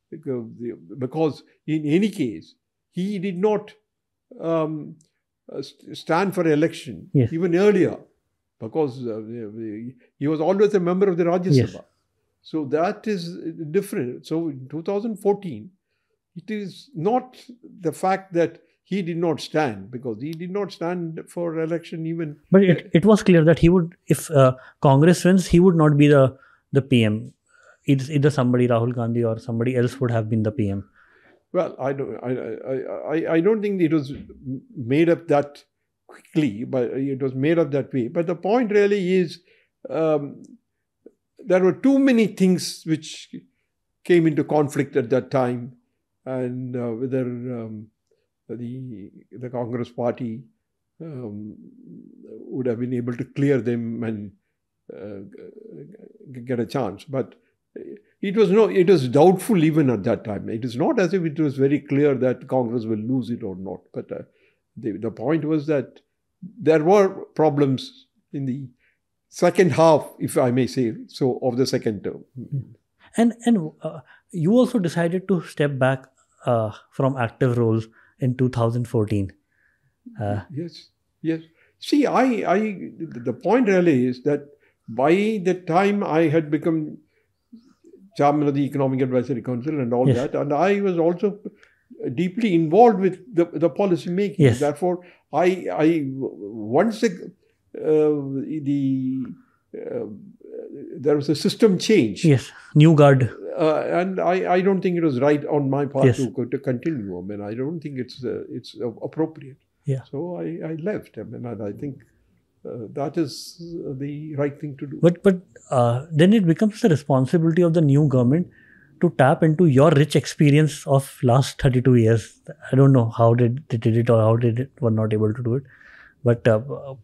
because in any case, he did not stand for election even earlier because he was always a member of the Rajya Sabha. So that is different. So in 2014, it is not the fact that he did not stand, because he did not stand for election even. But it was clear that he would, if Congress wins, he would not be the PM. It's either somebody, Rahul Gandhi or somebody else would have been the PM. Well, I don't think it was made up that quickly, but it was made up that way. But the point really is there were too many things which came into conflict at that time, and whether the Congress party would have been able to clear them and get a chance. But it was doubtful even at that time. It is not as if it was very clear that Congress will lose it or not. But the point was that there were problems in the second half, if I may say so, of the second term. And you also decided to step back from active roles in 2014. Yes. See, the point really is that by the time I had become chairman of the Economic Advisory Council and all that, and I was also deeply involved with the policy making. Yes. Therefore, once there was a system change. Yes, new guard. And I don't think it was right on my part to continue. I mean, I don't think it's appropriate. Yeah. So I left. I mean, and I think that is the right thing to do. But then it becomes the responsibility of the new government to tap into your rich experience of last 32 years. I don't know how they did it or how they were not able to do it. But I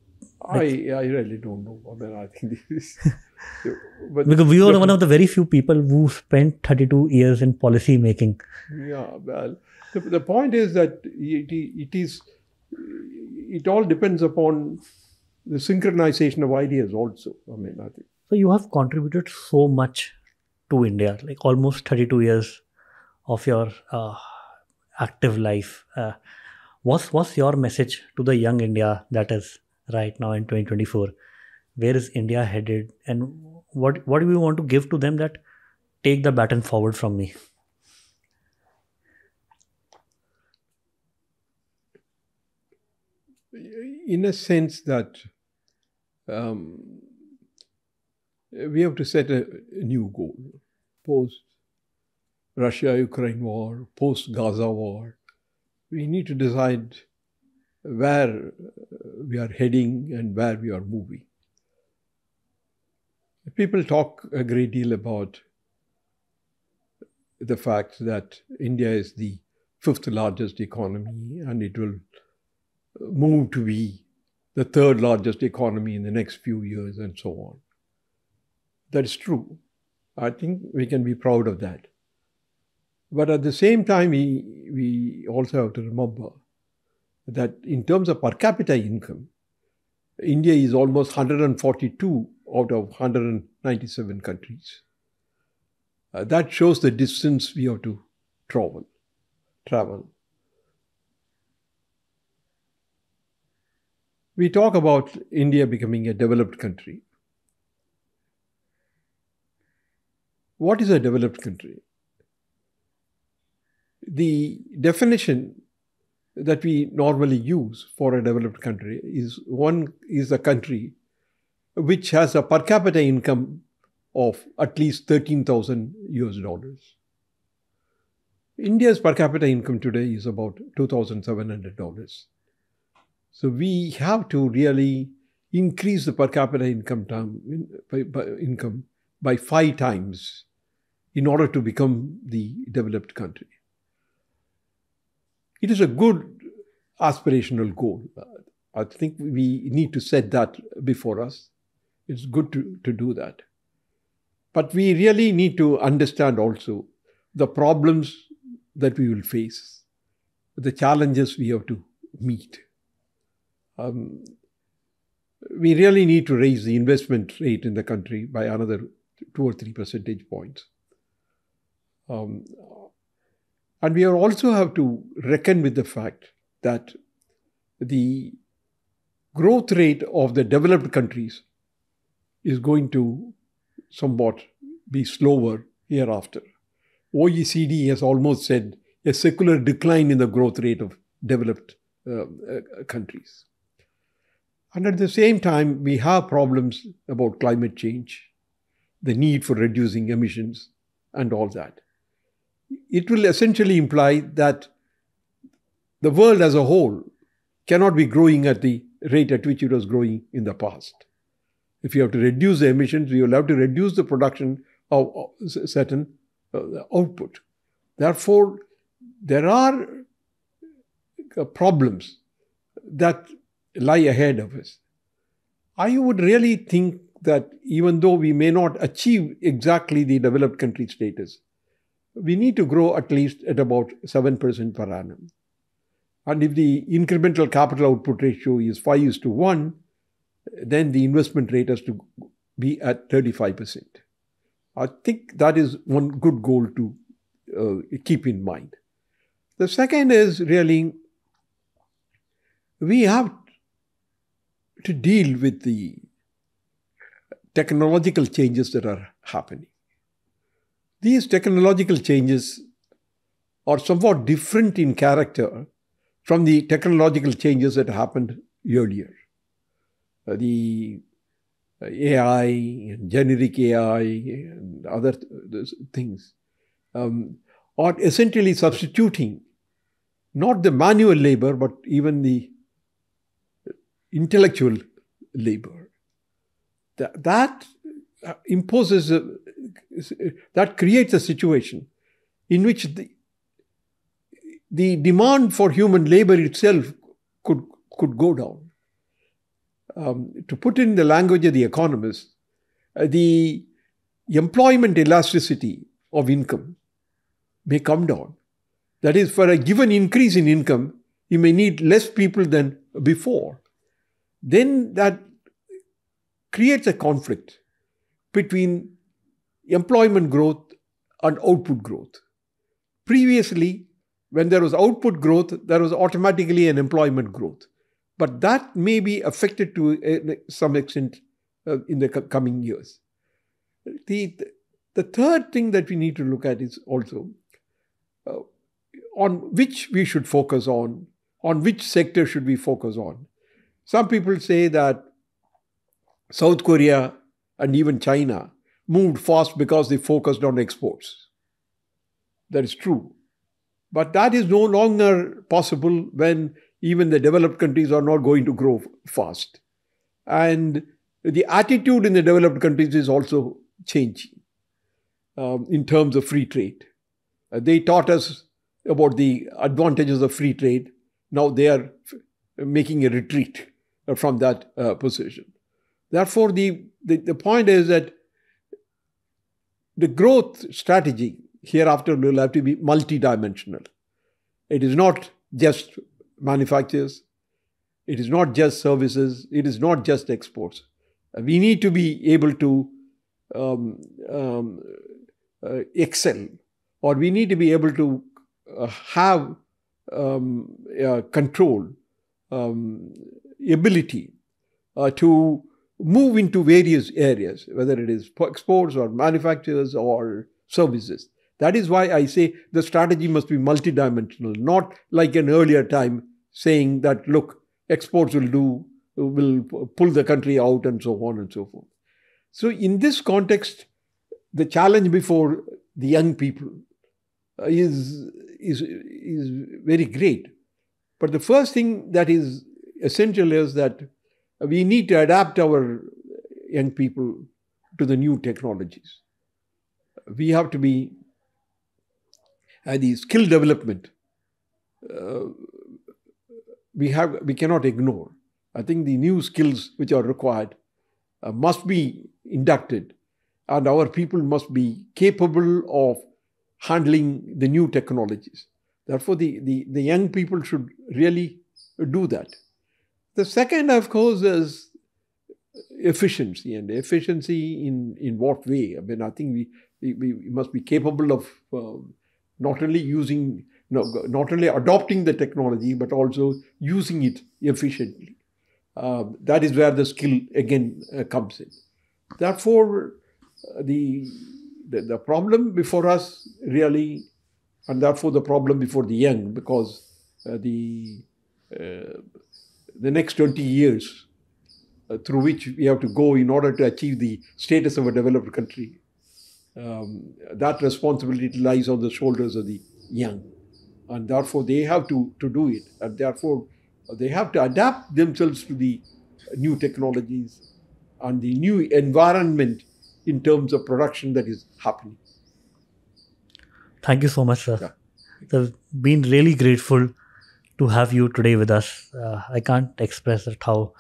really don't know. I mean, I think this is... because we were one of the very few people who spent 32 years in policy making. Yeah, well, the point is that it all depends upon the synchronization of ideas also. I mean, I think. So you have contributed so much to India, like almost 32 years of your active life. What's your message to the young India that is right now in 2024? Where is India headed? And what do we want to give to them that take the baton forward from me? In a sense that we have to set a new goal. Post-Russia-Ukraine war, post-Gaza war, we need to decide where we are heading and where we are moving. People talk a great deal about the fact that India is the 5th largest economy and it will move to be the 3rd largest economy in the next few years and so on. That is true. I think we can be proud of that. But at the same time, we also have to remember that in terms of per capita income, India is almost 142 out of 197 countries. That shows the distance we have to travel. We talk about India becoming a developed country. What is a developed country? The definition that we normally use for a developed country is a country which has a per capita income of at least $13,000. India's per capita income today is about $2,700. So we have to really increase the per capita income by 5 times in order to become the developed country. It is a good aspirational goal. I think we need to set that before us. It's good to do that. But we really need to understand also the problems that we will face, the challenges we have to meet. We really need to raise the investment rate in the country by another 2 or 3 percentage points. And we also have to reckon with the fact that the growth rate of the developed countries is going to somewhat be slower hereafter. OECD has almost said a secular decline in the growth rate of developed countries. And at the same time, we have problems about climate change, the need for reducing emissions and all that. It will essentially imply that the world as a whole cannot be growing at the rate at which it was growing in the past. If you have to reduce the emissions, we will have to reduce the production of certain output. Therefore, there are problems that lie ahead of us. I would really think that even though we may not achieve exactly the developed country status, we need to grow at least at about 7% per annum. And if the incremental capital output ratio is 5:1, then the investment rate has to be at 35%. I think that is one good goal to keep in mind. The second is really, we have to deal with the technological changes that are happening. These technological changes are somewhat different in character from the technological changes that happened earlier. The AI and generic AI and other things are essentially substituting not the manual labor, but even the intellectual labor. That imposes, that creates a situation in which the demand for human labor itself could go down. To put in the language of the economists, the employment elasticity of income may come down. That is, for a given increase in income, you may need less people than before. Then that creates a conflict between employment growth and output growth. Previously, when there was output growth, there was automatically an employment growth. But that may be affected to some extent in the coming years. The third thing that we need to look at is also on which we should focus on which sector should we focus on. Some people say that South Korea and even China moved fast because they focused on exports. That is true. But that is no longer possible when even the developed countries are not going to grow fast. And the attitude in the developed countries is also changing in terms of free trade. They taught us about the advantages of free trade. Now they are making a retreat from that position. Therefore, the point is that the growth strategy hereafter will have to be multidimensional. It is not just manufacturers, it is not just services, it is not just exports. We need to be able to excel, or we need to be able to have control, ability to move into various areas, whether it is exports or manufacturers or services. That is why I say the strategy must be multidimensional, not like an earlier time saying that, look, exports will pull the country out and so on and so forth. So in this context, the challenge before the young people is very great. But the first thing that is essential is that we need to adapt our young people to the new technologies. We have to be the skill development. We cannot ignore. I think the new skills which are required must be inducted, and our people must be capable of handling the new technologies. Therefore, the young people should really do that. The second, of course, is efficiency. And efficiency in what way? I mean, I think we must be capable of not only adopting the technology, but also using it efficiently. That is where the skill again comes in. Therefore, the problem before us really, and therefore the problem before the young, because the next 20 years through which we have to go in order to achieve the status of a developed country, that responsibility lies on the shoulders of the young. And therefore they have to do it. And therefore they have to adapt themselves to the new technologies and the new environment in terms of production that is happening. Thank you so much, sir. Yeah. I've been really grateful to have you today with us. I can't express how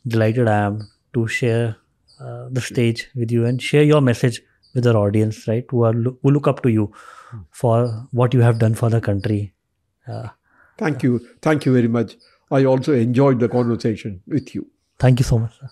delighted I am to share the stage with you and share your message with our audience, right, who look up to you for what you have done for the country. Thank you. Thank you very much. I also enjoyed the conversation with you. Thank you so much, sir.